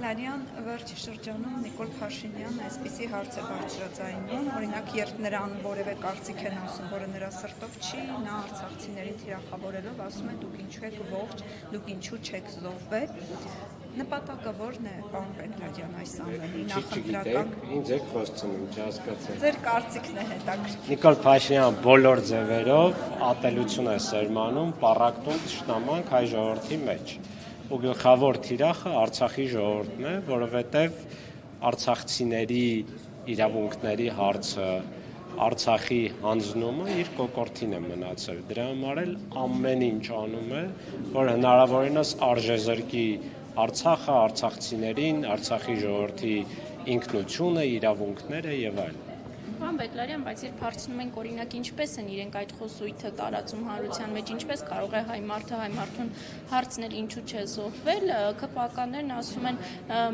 Բեկլարյան վերջի շրջանում Նիկոլ Փաշինյանն այսպիսի հարց է բարձրաձայնում, օրինակ երբ նրան որևէ կարծիք են ասում, որը նրա սրտով չի, նա արցախցիներին թիրախավորելով ասում է դուք ինչու եք ողջ, դուք ինչու չեք զոհվել։ Նպատակը ո՞րն է, պարոն Բեկլարյան, այս ամենի նախընտրական։ Ինձ եք խոսցնում, չհասկացա։ Ձեր կարծիքն է հետաքրքիր։ Նիկոլ Փաշինյանը բոլոր ձևերով ատելություն է սերմանում, պառակտում թշնամանք հայ ժողովրդի մեջ։ Ու գլխավոր թիրախը Արցախի ժողովուրդն է, որովհետև արցախցիների իրավունքների հարցը, Արցախի հանձնումը իր կոկորդին է մնացել։ Դրա համար էլ ամեն ինչ անում է, որ հնարավորինս արժեզրկի Արցախը, արցախցիներին, Արցախի ժողովրդի ինքնությունը, իրավունքները եւ այլն։ Պարոն Բեկլարյան, բայց երբ հարցնում ենք օրինակ ինչպես են իրենք այդ խոսույթը տարածում հանրության մեջ, ինչպես կարող է հայ մարդուն հարցնել ինչու չէ զոհվել, ԿՊԱ-ականներն ասում են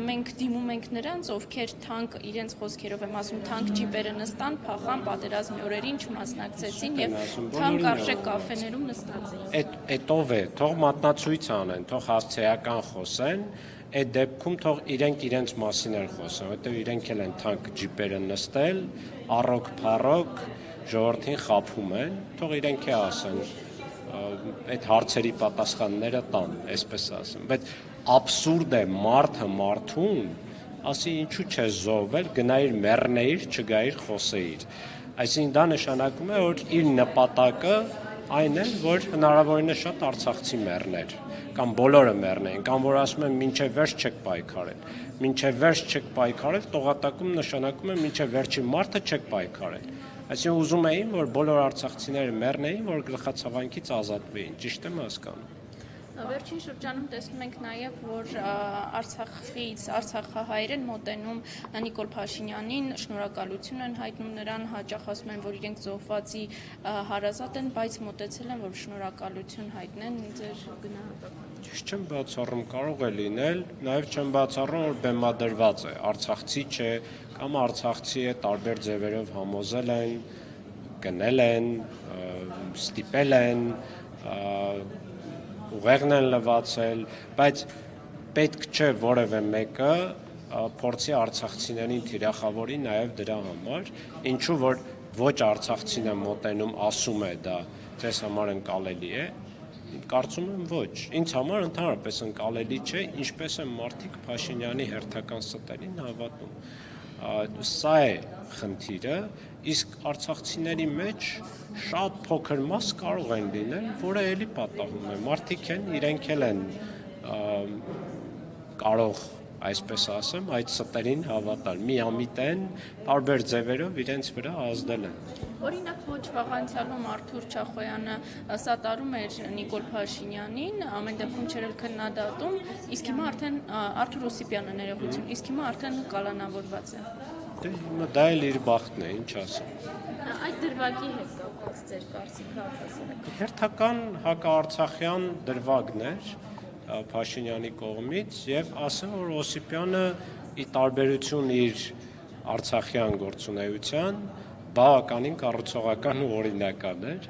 մենք դիմում ենք նրանց, ովքեր թանկ իրենց խոսքերով եմ ասում, թանկ ջիպերը նստան, փախան պատերազմի օրերին չմասնակցեցին եւ թանկ արժեք կաֆեներում նստած էին։ Այդ ով է, թող մատնացույց անեն, թող հասցեական խոսեն, այդ դեպքում թող իրենց մասին էլ խոսեն, որտեղ իրենք էլ են թանկ ջիպերը նստել, առոք-փառոք ժողովրդին խաբում են, թող իրենք է ասեն, այդ հարցերի պատասխանները տան, այսպես ասեմ, բայց աբսուրդ է մարդը մարդուն, ասի ինչու չէ զոհվել, գնայիր մեռնեիր, չգայիր խոսեիր, այսինքն դա նշանակում է, որ իր նպատակը այն է, որ հնարավորինս շատ արցախցի մեռներ, կամ բոլորը մեռնեն, կամ որ ասում են մինչև վերջ չեք պայքարել, մինչև վերջ չեք պայքարել, տողատակում նշանակում է մինչև վերջի մարդը չեք պայքարել, այսինքն ուզում էին, որ բոլոր արցախցիները մեռնեին, որ գլխացավանքից ազատվեին, ճիշտ եմ հասկանում։ Վերջին շրջանում տեսնում ենք նաև, որ արցախահայեր են մոտենում Նիկոլ Փաշինյանին, շնորհակալություն են հայտնում նրան, հաճախ ասում են, որ իրենք զոհվածի հարազատ են, բայց մոտեցել են, որ շնորհակալություն հայտնեն ձեր գնահատականը։ Ճիշտ չեմ բացառում, կարող է լինել, նաև չեմ բացառում, որ բեմադրված է, արցախցի չէ, կամ արցախցի է, տարբեր ձևերով համոզել են, գնել են, ստիպել են, ուղեղն են լվացել, բայց պետք չէ որևէ մեկը փորձի արցախցիներին թիրախավորի նաև դրա համար, ինչու որ ոչ արցախցին է մոտենում, ասում է դա ձեզ համար ընկալելի է, կարծում եմ ոչ, ինձ համար ընդհանրապես ընկալելի չէ, ինչպես են մարդիկ Փաշինյանի հերթական ստերին հավատում, սա է խնդիրը, իսկ արցախցիների մեջ շատ փոքր մաս կարող են լինել, որը էլի պատահում է, մարդիկ են, իրենք էլ են կարող, այսպես ասեմ, այդ ստերին հավատալ, միամիտ են, տարբեր ձևերով իրենց վրա ազդել են։ Օրինակ ոչ վաղ անցյալում Արթուր Չախոյանը սատարում էր Նիկոլ Փաշինյանին, ամեն դեպքում չէր քննադատում, իսկ հիմա արդեն Արթուր Օսիպյանը ներողություն, իսկ հիմա արդեն կալանավորված է։ Դա էլ իր բախտն է, ինչ ասեմ։ Այդ դրվագի հետ կապված ձեր կարծիքը արտասանեք։ Հերթական հակաարցախյան դրվագն էր Փաշինյանի կողմից եւ ասեմ, որ Օսիպյանը ի տարբերություն իր արցախյան գործունեության բավականին կառուցողական ու օրինական էր,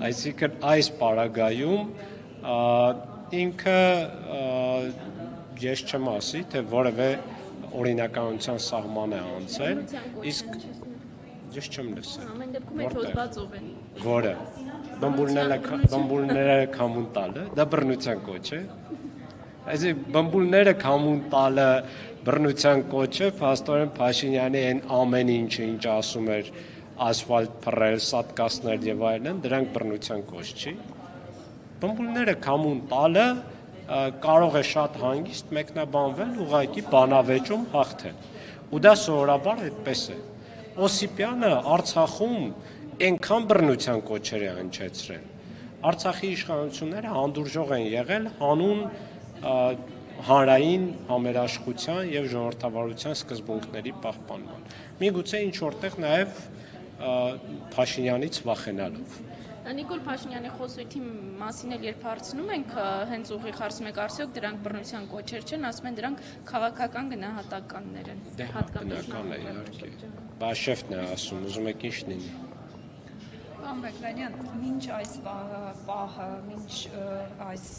այսինքն այս պարագայում ինքը ես չեմ ասի, թե որևէ օրինականության սահման է անցել, իսկ ես չեմ լսել։ Ամեն դեպքում այդ հոդվածով են։ Որը բամբուլները քամուն տալը, դա բռնության կոչ է։ Այսինքն բամբուլները քամուն տալը բռնության կոչը, փաստորեն Փաշինյանի այն ամեն ինչը, ինչ ասում էր, ասֆալտ փռել, սատկացնել եւ այլն, դրանք բռնության կոչ չի։ Բամբուլները քամուն տալը կարող է շատ հանգիստ մեկնաբանվել ուղղակի բանավեճում հաղթել։ Ու դա սովորաբար այդպես է։ Օսիպյանը Արցախում այնքան բռնության կոչեր է հնչեցրել։ Արցախի իշխանությունները հանդուրժող են եղել հանուն հանրային համերաշխության եւ ժողովրդավարության սկզբունքների պահպանման։ Միգուցե ինչ որտեղ նաեւ Փաշինյանից վախենալով։ Նիկոլ Փաշինյանի խոսույթի մասին էլ երբ հարցնում ենք, հենց ուղիղ հարցում եք, արդյոք դրանք բռնության կոչեր չեն, ասում են դրանք քաղաքական գնահատականներ են։ Դե բնական է իհարկե։ Բաշեֆն է ասում, ուզում եք ինչ լինի։ Պարոն Բեգլանյան, մինչ այս պահը, մինչ այս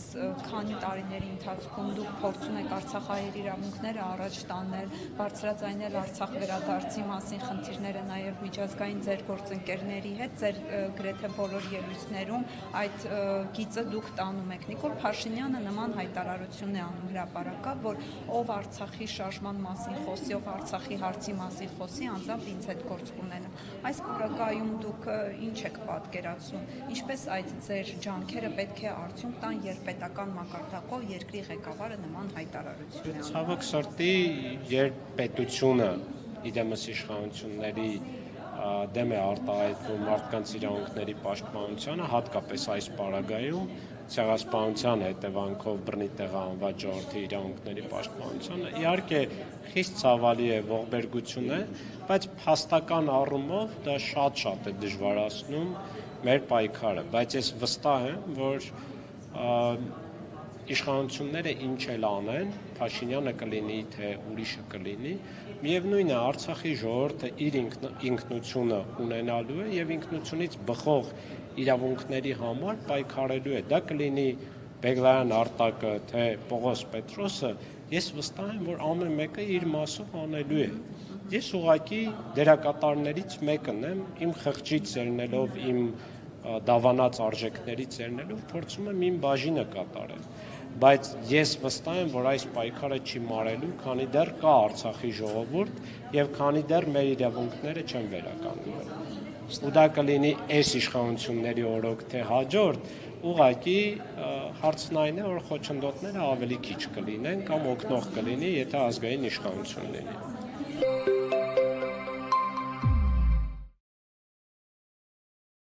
քանի տարիների ընթացքում դուք փորձում եք արցախահայերի իրավունքները առաջ տանել, բարձրաձայնել Արցախ վերադարձի մասին խնդիրները, նաև միջազգային ձեր գործընկերների հետ, ձեր գրեթե բոլոր ելույթներում այդ գիծը դուք տանում եք։ Նիկոլ Փաշինյանը նման հայտարարություն է անում հրապարակավ, որ ով Արցախի շարժման մասին խոսի, ով Արցախի հարցի մասին խոսի, անձամբ ինձ հետ գործ կունենա։ Այս պարագայում դուք ինչ եք պատկերացնում, ինչպես այդ ձեր ջանքերը պետք է արդյունք տան, երբ պետական մակարդակով երկրի ղեկավարը նման հայտարարություն է անում։ Ցավոք սրտի, երբ պետությունը իրեմս իշխանությունների դեմ է արտահայտվում մարդկանց իրավունքների պաշտպանությանը, հատկապես այս պարագայում ցեղասպանության հետևանքով բռնի տեղահանված ժողովրդի իրավունքների պաշտպանությանը, իհարկե խիստ ցավալի է, ողբերգություն է, բայց փաստական առումով դա շատ է դժվարացնում մեր պայքարը, բայց ես վստահ եմ, որ իշխանությունները ինչ էլ անեն, Փաշինյանը կլինի, թե ուրիշը կլինի, միևնույն է Արցախի ժողովուրդը իր ինքնությունը ունենալու է եւ ինքնությունից բխող իրավունքների համար պայքարելու է։ Դա կլինի Բեգլայան Արտակը, թե Պողոս Պետրոսը, ես վստահ եմ, որ ամեն մեկը իր մասով անելու է։ Ես ուղղակի դերակատարներից մեկն եմ, իմ խղճից ելնելով, իմ դավանած արժեքներից ելնելով, փորձում եմ իմ բաժինը կատարել։ Բայց ես վստահ եմ, որ այս պայքարը չի մարելու, քանի դեռ կա Արցախի ժողովուրդ եւ քանի դեռ մեր իրավունքները չեն վերականգնվել։ Ու դա կլինի այս իշխանությունների օրոք թե հաջորդ, ուղղակի հարցն այն է, որ խոչընդոտները ավելի քիչ կլինեն կամ օգնող կլինի, եթե ազգային իշխանություն լինի։